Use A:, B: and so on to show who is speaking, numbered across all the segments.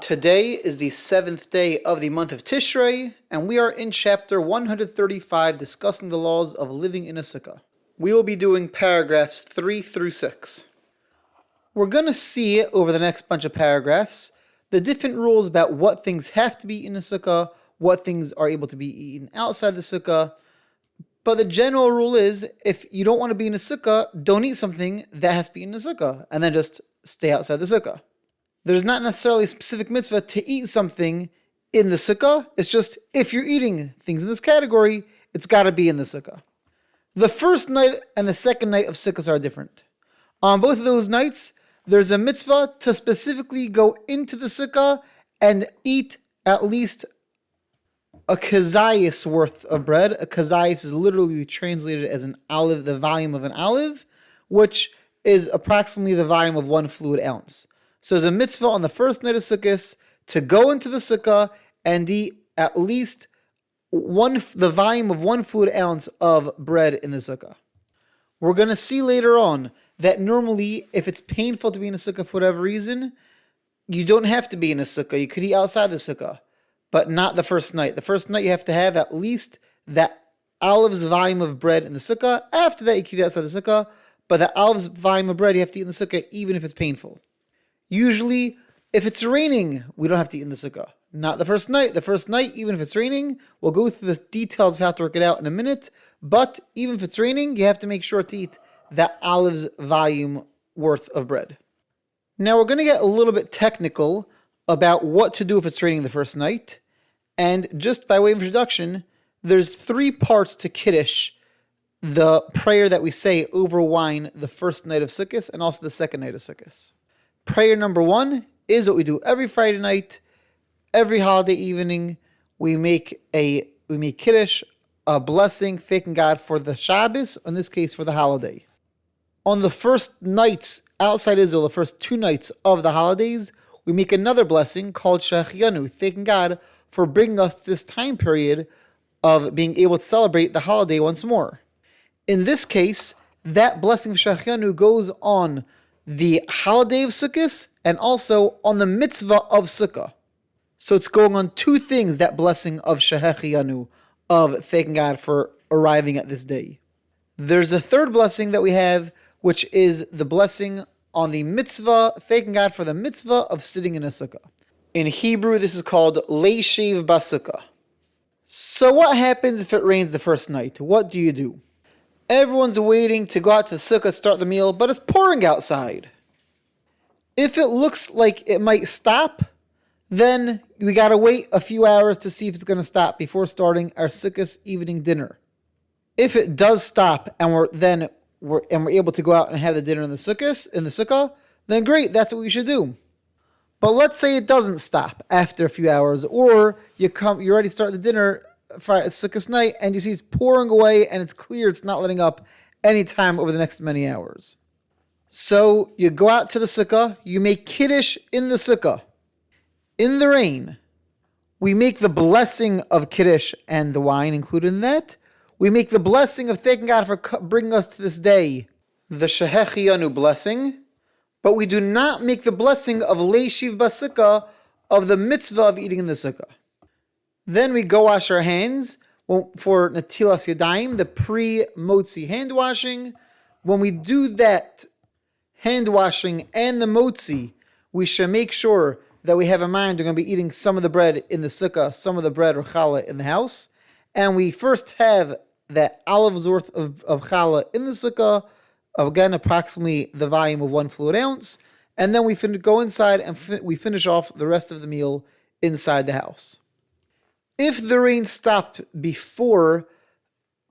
A: Today is the 7th day of the month of Tishrei, and we are in chapter 135 discussing the laws of living in a sukkah. We will be doing paragraphs 3 through 6. We're going to see over the next bunch of paragraphs the different rules about what things have to be in a sukkah, what things are able to be eaten outside the sukkah. But the general rule is, if you don't want to be in a sukkah, don't eat something that has to be in a sukkah, and then just stay outside the sukkah. There's not necessarily a specific mitzvah to eat something in the sukkah. It's just, if you're eating things in this category, it's got to be in the sukkah. The first night and the second night of sukkahs are different. On both of those nights, there's a mitzvah to specifically go into the sukkah and eat at least a kazayis worth of bread. A kazayis is literally translated as an olive, the volume of an olive, which is approximately the volume of 1 fluid ounce. So there's a mitzvah on the first night of Sukkot to go into the sukkah and eat at least the volume of 1 fluid ounce of bread in the sukkah. We're going to see later on that normally, if it's painful to be in a sukkah for whatever reason, you don't have to be in a sukkah. You could eat outside the sukkah, but not the first night. The first night you have to have at least that olive's volume of bread in the sukkah. After that, you can eat outside the sukkah, but the olive's volume of bread you have to eat in the sukkah even if it's painful. Usually, if it's raining, we don't have to eat in the sukkah. Not the first night. The first night, even if it's raining, we'll go through the details of how to work it out in a minute. But even if it's raining, you have to make sure to eat that olive's volume worth of bread. Now, we're going to get a little bit technical about what to do if it's raining the first night. And just by way of introduction, there's 3 parts to Kiddush, the prayer that we say over wine the first night of Sukkot and also the second night of Sukkot. Prayer number 1 is what we do every Friday night, every holiday evening. We make Kiddush, a blessing, thanking God for the Shabbos, in this case for the holiday. On the first nights outside Israel, the first 2 nights of the holidays, we make another blessing called Shechianu, thanking God for bringing us to this time period of being able to celebrate the holiday once more. In this case, that blessing of Shechianu goes on the holiday of Sukkot and also on the mitzvah of Sukkah. So it's going on 2 things, that blessing of Shechianu, of thanking God for arriving at this day. There's a third blessing that we have, which is the blessing on the mitzvah, thanking God for the mitzvah of sitting in a sukkah. In Hebrew, this is called leishiv basukkah. So what happens if it rains the first night? What do you do? Everyone's waiting to go out to the sukkah to start the meal, but it's pouring outside. If it looks like it might stop, then we got to wait a few hours to see if it's going to stop before starting our sukkah's evening dinner. If it does stop and we're able to go out and have the dinner in the sukkah, then great, that's what we should do. But let's say it doesn't stop after a few hours, or you're ready to start the dinner Friday, Sukkot night, and you see it's pouring away, and it's clear it's not letting up any time over the next many hours. So you go out to the sukkah, you make Kiddush in the sukkah. In the rain, we make the blessing of Kiddush and the wine included in that. We make the blessing of thanking God for bringing us to this day, the Shechianu blessing, but we do not make the blessing of leishiv basukkah, of the mitzvah of eating in the sukkah. Then we go wash our hands for Natilas Yadayim, the pre-motzi hand washing. When we do that hand washing and the motzi, we should make sure that we have in mind we're going to be eating some of the bread in the sukkah, some of the bread or challah in the house. And we first have that olive's worth of challah in the sukkah, again, approximately the volume of 1 fluid ounce. And then we go inside and we finish off the rest of the meal inside the house. If the rain stopped before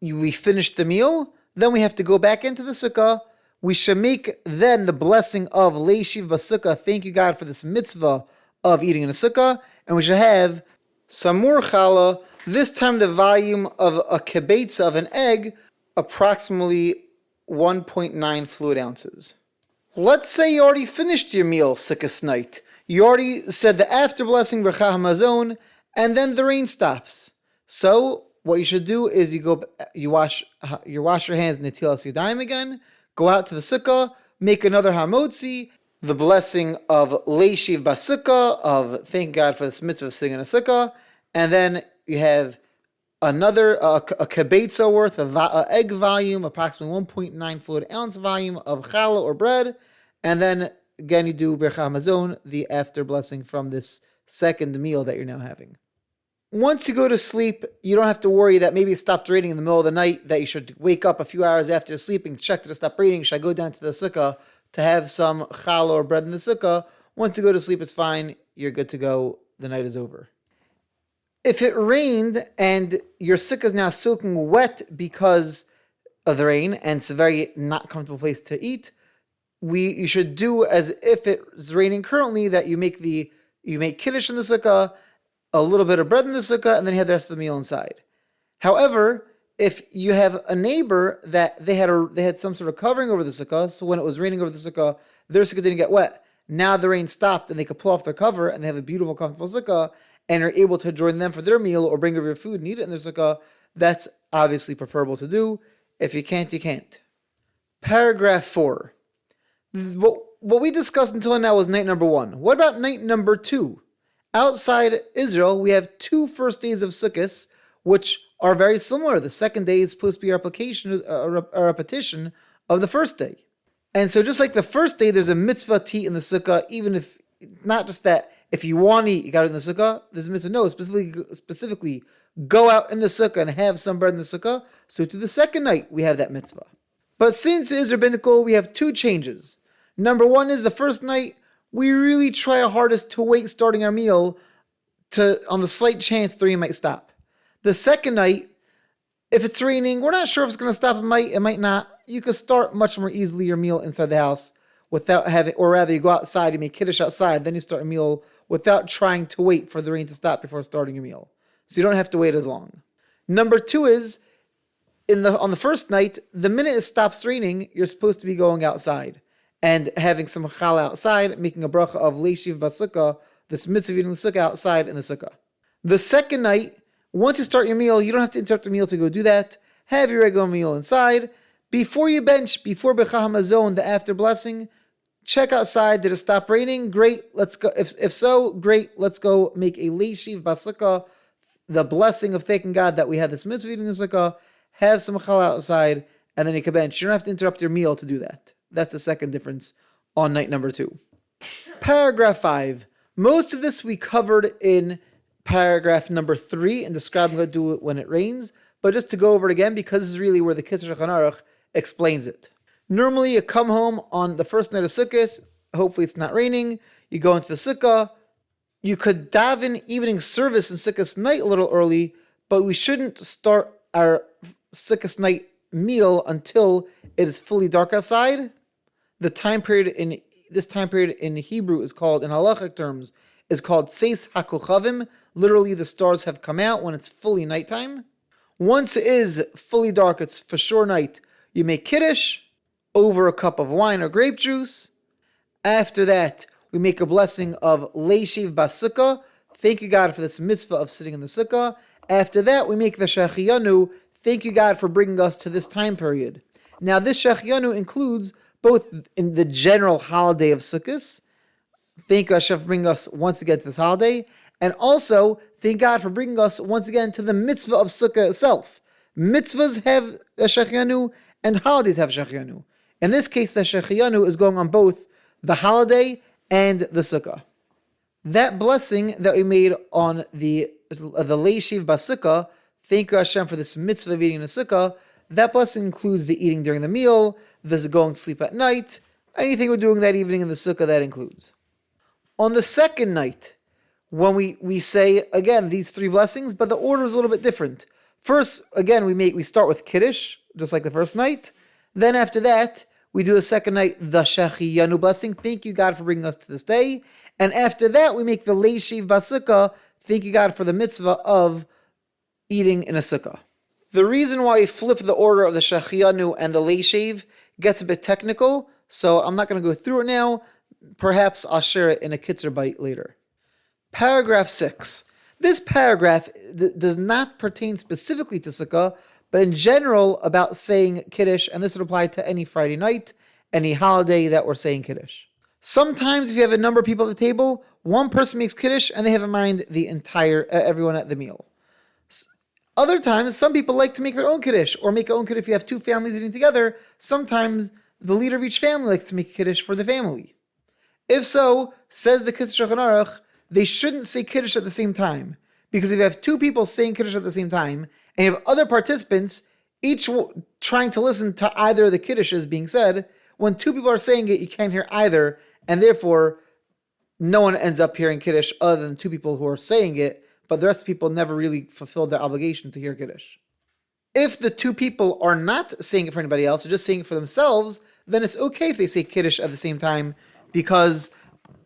A: we finished the meal, then we have to go back into the sukkah. We should make then the blessing of leishiv basukkah, thank you God for this mitzvah of eating in a sukkah, and we should have some more challah, this time the volume of a kibetza of an egg, approximately 1.9 fluid ounces. Let's say you already finished your meal Sukkot night. You already said the after blessing, Bracha Hamazon, and then the rain stops. So what you should do is you wash your hands in Natilas Yadayim again, go out to the sukkah, make another hamotzi, the blessing of Leishiv Basukah, of thank God for this mitzvah of sitting in a sukkah, and then you have another a kibetza worth of egg volume, approximately 1.9 fluid ounce volume of challah or bread, and then again you do Bircha Hamazon, the after blessing from this second meal that you're now having. Once you go to sleep, you don't have to worry that maybe it stopped raining in the middle of the night, that you should wake up a few hours after sleeping, check that it stopped raining. Should I go down to the sukkah to have some challah or bread in the sukkah? Once you go to sleep, it's fine. You're good to go. The night is over. If it rained and your sukkah is now soaking wet because of the rain and it's a very not comfortable place to eat, you should do as if it's raining currently, that you make kiddush in the sukkah, a little bit of bread in the sukkah, and then you have the rest of the meal inside. However, if you have a neighbor that they had some sort of covering over the sukkah, so when it was raining over the sukkah, their sukkah didn't get wet. Now the rain stopped and they could pull off their cover and they have a beautiful, comfortable sukkah and are able to join them for their meal or bring over your food and eat it in their sukkah. That's obviously preferable to do. If you can't, you can't. Paragraph 4. What we discussed until now was night number 1. What about night number 2? Outside Israel, we have 2 first days of Sukkot, which are very similar. The second day is supposed to be a repetition of the first day. And so just like the first day, there's a mitzvah to eat in the sukkah, even if, not just that, if you want to eat, you got it in the sukkah, there's a mitzvah. No, specifically, go out in the sukkah and have some bread in the sukkah. So to the second night, we have that mitzvah. But since it is rabbinical, we have 2 changes. Number 1 is the first night, we really try our hardest to wait starting our meal on the slight chance the rain might stop. The second night, if it's raining, we're not sure if it's going to stop. It might not. You could start much more easily your meal inside the house without having, or rather you go outside, you make kiddush outside, then you start a meal without trying to wait for the rain to stop before starting your meal. So you don't have to wait as long. Number 2 is, on the first night, the minute it stops raining, you're supposed to be going outside and having some challah outside, making a bracha of leishiv basukah, this mitzvah of eating the sukkah outside in the sukkah. The second night, once you start your meal, you don't have to interrupt the meal to go do that. Have your regular meal inside. Before you bench, before Bircha Hamazon, the after blessing, check outside. Did it stop raining? Great, let's go. If so, great, let's go make a leishiv basukah, the blessing of thanking God that we had this mitzvah eating the sukkah. Have some challah outside, and then you can bench. You don't have to interrupt your meal to do that. That's the second difference on night number 2. Paragraph 5. Most of this we covered in paragraph number 3 and describing how to do it when it rains. But just to go over it again, because this is really where the Kitzur Shulchan Aruch explains it. Normally you come home on the first night of Sukkot. Hopefully it's not raining. You go into the Sukkah. You could daven evening service in Sukkot night a little early, but we shouldn't start our Sukkot night meal until it is fully dark outside. This time period in Hebrew is called, in halachic terms, is called Seis HaKochavim. Literally, the stars have come out when it's fully nighttime. Once it is fully dark, it's for sure night. You make kiddush over a cup of wine or grape juice. After that, we make a blessing of leishiv basukah. Thank you, God, for this mitzvah of sitting in the sukkah. After that, we make the shechiyanu. Thank you, God, for bringing us to this time period. Now, this shechiyanu includes both in the general holiday of Sukkot. Thank God for bringing us once again to this holiday. And also, thank God for bringing us once again to the mitzvah of Sukkah itself. Mitzvahs have a shechiyanu and holidays have shechiyanu. In this case, the shechiyanu is going on both the holiday and the Sukkah. That blessing that we made on the leishiv basukah, thank you Hashem for this mitzvah of eating the sukkah, that blessing includes the eating during the meal, the going to sleep at night, anything we're doing that evening in the sukkah, that includes. On the second night, when we say, again, these 3 blessings, but the order is a little bit different. First, again, we start with kiddush, just like the first night. Then after that, we do the second night, the shechiyanu blessing. Thank you, God, for bringing us to this day. And after that, we make the leishiv basukah. Thank you, God, for the mitzvah of eating in a sukkah. The reason why we flip the order of the shechiyanu and the leishiv gets a bit technical, so I'm not going to go through it now. Perhaps I'll share it in a kitzur bite later. Paragraph 6. This paragraph does not pertain specifically to sukkah, but in general about saying kiddush, and this would apply to any Friday night, any holiday that we're saying kiddush. Sometimes if you have a number of people at the table, one person makes Kiddush and they have in mind the entire everyone at the meal. Other times, some people like to make their own Kiddush or make their own Kiddush if you have two families eating together. Sometimes the leader of each family likes to make Kiddush for the family. If so, says the Kitzur Shulchan Aruch, they shouldn't say Kiddush at the same time. Because if you have two people saying Kiddush at the same time, and you have other participants, each trying to listen to either of the Kiddushes being said, when two people are saying it, you can't hear either, and therefore, no one ends up hearing Kiddush other than two people who are saying it, but the rest of the people never really fulfilled their obligation to hear Kiddush. If the two people are not saying it for anybody else, they're just saying it for themselves, then it's okay if they say Kiddush at the same time, because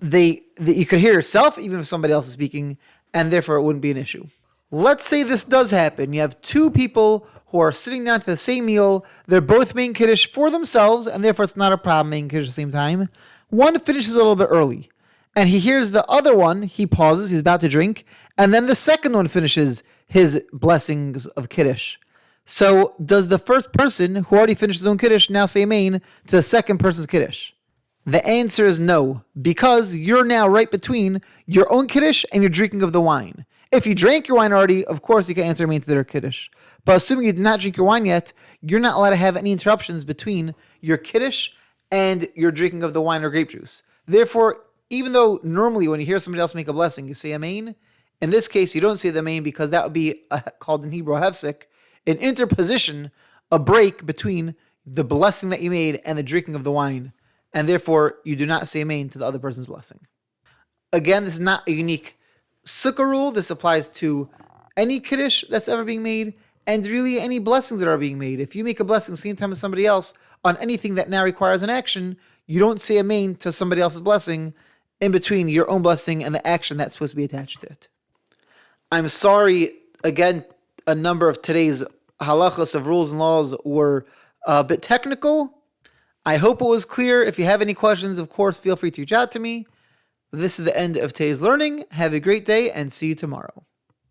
A: you could hear yourself even if somebody else is speaking, and therefore it wouldn't be an issue. Let's say this does happen. You have two people who are sitting down to the same meal. They're both making Kiddush for themselves, and therefore it's not a problem making Kiddush at the same time. One finishes a little bit early, and he hears the other one. He pauses. He's about to drink, and then the second one finishes his blessings of Kiddush. So does the first person who already finished his own Kiddush now say Amen to the second person's Kiddush? The answer is no, because you're now right between your own Kiddush and your drinking of the wine. If you drank your wine already, of course you can answer Amen to their Kiddush. But assuming you did not drink your wine yet, you're not allowed to have any interruptions between your Kiddush and your drinking of the wine or grape juice. Therefore, even though normally when you hear somebody else make a blessing, you say Amen, in this case you don't say the Amen because that would be called in Hebrew a hefsek, an interposition, a break between the blessing that you made and the drinking of the wine. And therefore, you do not say Amen to the other person's blessing. Again, this is not a unique Sukkah rule. This applies to any Kiddush that's ever being made, and really any blessings that are being made. If you make a blessing at the same time as somebody else on anything that now requires an action, you don't say Amen to somebody else's blessing in between your own blessing and the action that's supposed to be attached to it. I'm sorry, again, a number of today's halachas of rules and laws were a bit technical. I hope it was clear. If you have any questions, of course, feel free to reach out to me. This is the end of today's learning. Have a great day and see you tomorrow.